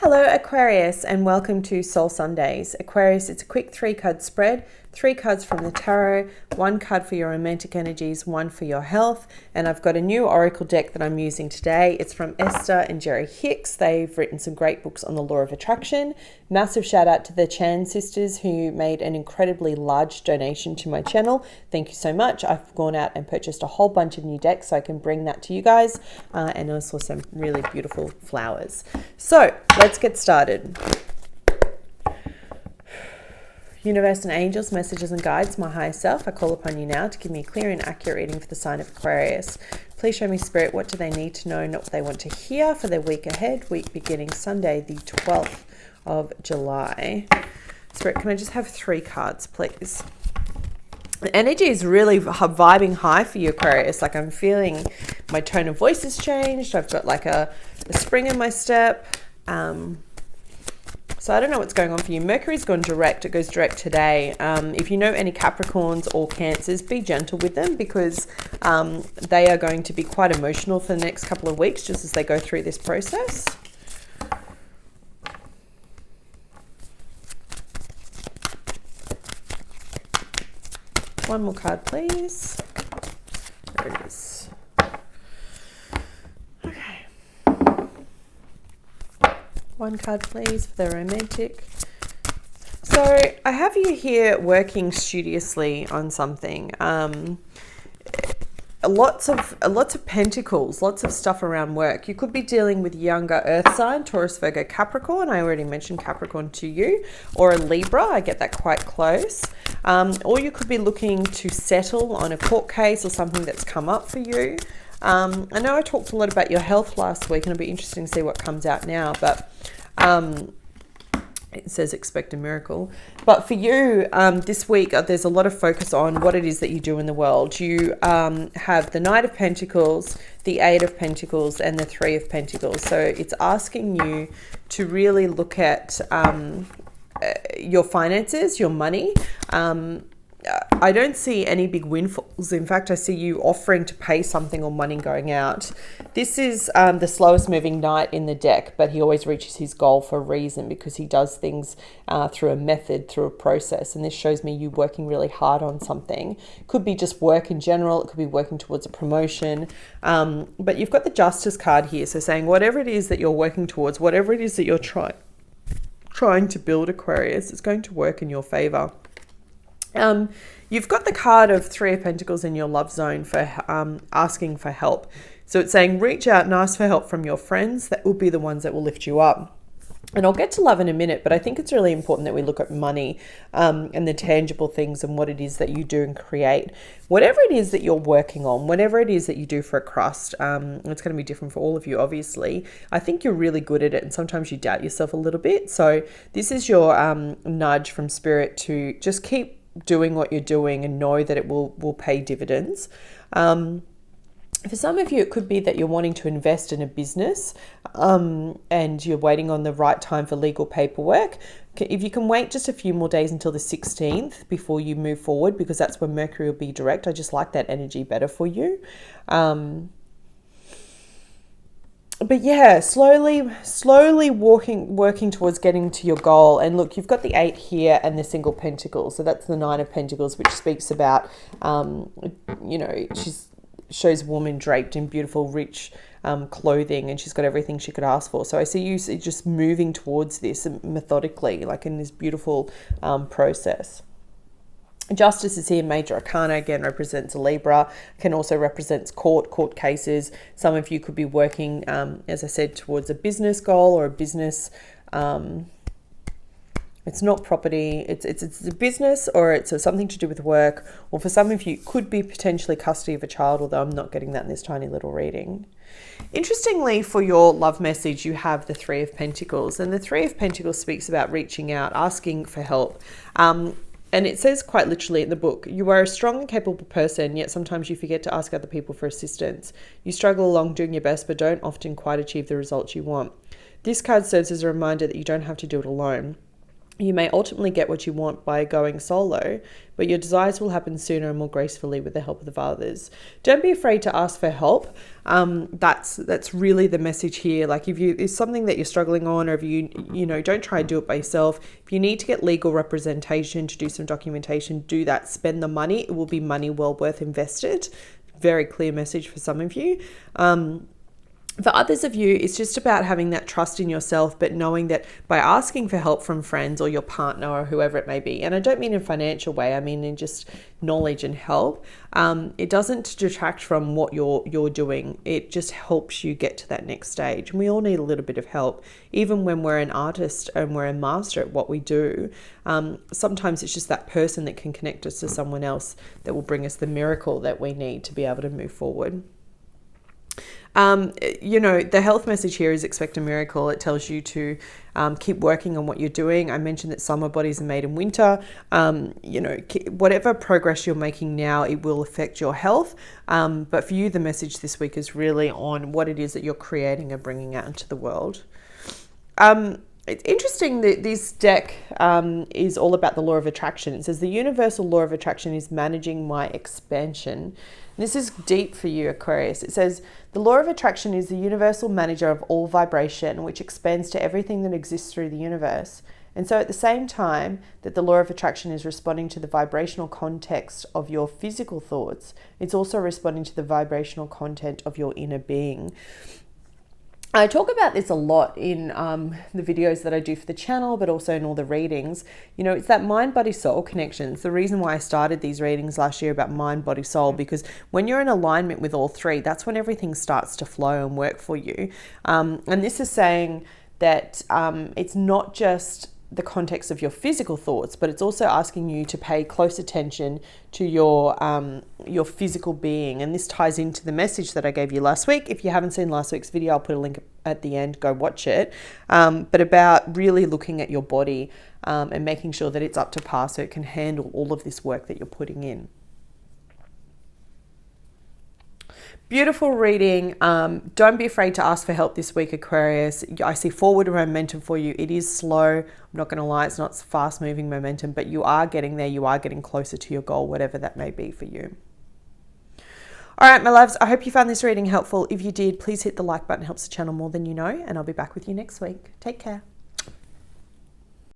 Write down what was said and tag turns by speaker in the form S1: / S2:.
S1: Hello Aquarius and welcome to Soul Sundays. Aquarius, it's a quick 3-card spread, 3 cards from the tarot, 1 card for your romantic energies, 1 for your health, and I've got a new oracle deck that I'm using today. It's from Esther and Jerry Hicks. They've written some great books on the law of attraction. Massive shout out to the Chan sisters who made an incredibly large donation to my channel. Thank you so much. I've gone out and purchased a whole bunch of new decks so I can bring that to you guys, and also some really beautiful flowers. So let's get started. Universe and angels, messages and guides, my higher self, I call upon you now to give me a clear and accurate reading for the sign of Aquarius. Please show me, Spirit, what do they need to know, not what they want to hear for their week ahead, week beginning Sunday, the 12th of July. Spirit, can I just have 3 cards, please? The energy is really vibing high for you, Aquarius. Like, I'm feeling my tone of voice has changed. I've got like a spring in my step. So I don't know what's going on for you. Mercury's gone direct. It goes direct today. If you know any Capricorns or Cancers, be gentle with them because they are going to be quite emotional for the next couple of weeks just as they go through this process. One more card, please. There it is. Okay. 1 card, please, for the romantic. So I have you here working studiously on something. Lots of pentacles, lots of stuff around work. You could be dealing with younger earth sign, Taurus, Virgo, Capricorn. I already mentioned Capricorn to you, or a Libra. I get that quite close. Or you could be looking to settle on a court case or something that's come up for you. I know I talked a lot about your health last week, and it'll be interesting to see what comes out now, but it says expect a miracle. But for you, this week, there's a lot of focus on what it is that you do in the world. You have the Knight of Pentacles, the 8 of Pentacles, and the 3 of Pentacles. So it's asking you to really look at your finances, your money. I don't see any big windfalls. In fact, I see you offering to pay something or money going out. This is the slowest moving knight in the deck, but he always reaches his goal for a reason because he does things through a method, through a process. And this shows me you working really hard on something. Could be just work in general. It could be working towards a promotion. But you've got the Justice card here. So saying whatever it is that you're working towards, whatever it is that you're trying to build, Aquarius, it's going to work in your favor. You've got the card of 3 of Pentacles in your love zone for asking for help. So it's saying reach out and ask for help from your friends. That will be the ones that will lift you up. And I'll get to love in a minute, but I think it's really important that we look at money and the tangible things and what it is that you do and create. Whatever it is that you're working on, whatever it is that you do for a crust, it's going to be different for all of you, obviously. I think you're really good at it, and sometimes you doubt yourself a little bit. So this is your nudge from Spirit to just keep doing what you're doing and know that it will pay dividends. For some of you, it could be that you're wanting to invest in a business and you're waiting on the right time for legal paperwork. If you can wait just a few more days until the 16th before you move forward, because that's when Mercury will be direct. I just like that energy better for you. But yeah, slowly working towards getting to your goal. And look, you've got the 8 here and the single pentacle. So that's the 9 of Pentacles, which speaks about, she shows a woman draped in beautiful, rich clothing, and she's got everything she could ask for. So I see you just moving towards this methodically, like in this beautiful process. Justice is here, Major Arcana, again represents a Libra, can also represent court cases. Some of you could be working, as I said, towards a business goal or a business, it's not property, it's a business, or it's something to do with work, or for some of you it could be potentially custody of a child, although I'm not getting that in this tiny little reading. Interestingly, for your love message, you have the 3 of Pentacles, and the 3 of Pentacles speaks about reaching out, asking for help. And it says quite literally in the book, you are a strong and capable person, yet sometimes you forget to ask other people for assistance. You struggle along doing your best, but don't often quite achieve the results you want. This card serves as a reminder that you don't have to do it alone. You may ultimately get what you want by going solo, but your desires will happen sooner and more gracefully with the help of others. Don't be afraid to ask for help. That's really the message here. Like if it's something that you're struggling on, or if you don't try to do it by yourself. If you need to get legal representation to do some documentation, do that. Spend the money. It will be money well worth invested. Very clear message for some of you. For others of you, it's just about having that trust in yourself, but knowing that by asking for help from friends or your partner or whoever it may be, and I don't mean in a financial way, I mean in just knowledge and help, it doesn't detract from what you're doing. It just helps you get to that next stage. And we all need a little bit of help, even when we're an artist and we're a master at what we do. Sometimes it's just that person that can connect us to someone else that will bring us the miracle that we need to be able to move forward. The health message here is expect a miracle. It tells you to keep working on what you're doing. I mentioned that summer bodies are made in winter. Whatever progress you're making now, it will affect your health. But for you, the message this week is really on what it is that you're creating and bringing out into the world. It's interesting that this deck is all about the law of attraction. It says the universal law of attraction is managing my expansion. And this is deep for you, Aquarius. It says the law of attraction is the universal manager of all vibration, which expands to everything that exists through the universe. And so at the same time that the law of attraction is responding to the vibrational context of your physical thoughts, it's also responding to the vibrational content of your inner being. I talk about this a lot in the videos that I do for the channel, but also in all the readings. It's that mind, body, soul connection. It's the reason why I started these readings last year about mind, body, soul, because when you're in alignment with all three, that's when everything starts to flow and work for you. And this is saying that it's not just the context of your physical thoughts, but it's also asking you to pay close attention to your physical being. And this ties into the message that I gave you last week. If you haven't seen last week's video, I'll put a link at the end, go watch it. But about really looking at your body and making sure that it's up to par so it can handle all of this work that you're putting in. Beautiful reading. Don't be afraid to ask for help this week, Aquarius. I see forward momentum for you. It is slow. I'm not going to lie, it's not fast moving momentum, but you are getting there. You are getting closer to your goal, whatever that may be for you. All right, my loves, I hope you found this reading helpful. If you did, please hit the like button. It helps the channel more than you know, and I'll be back with you next week. Take care.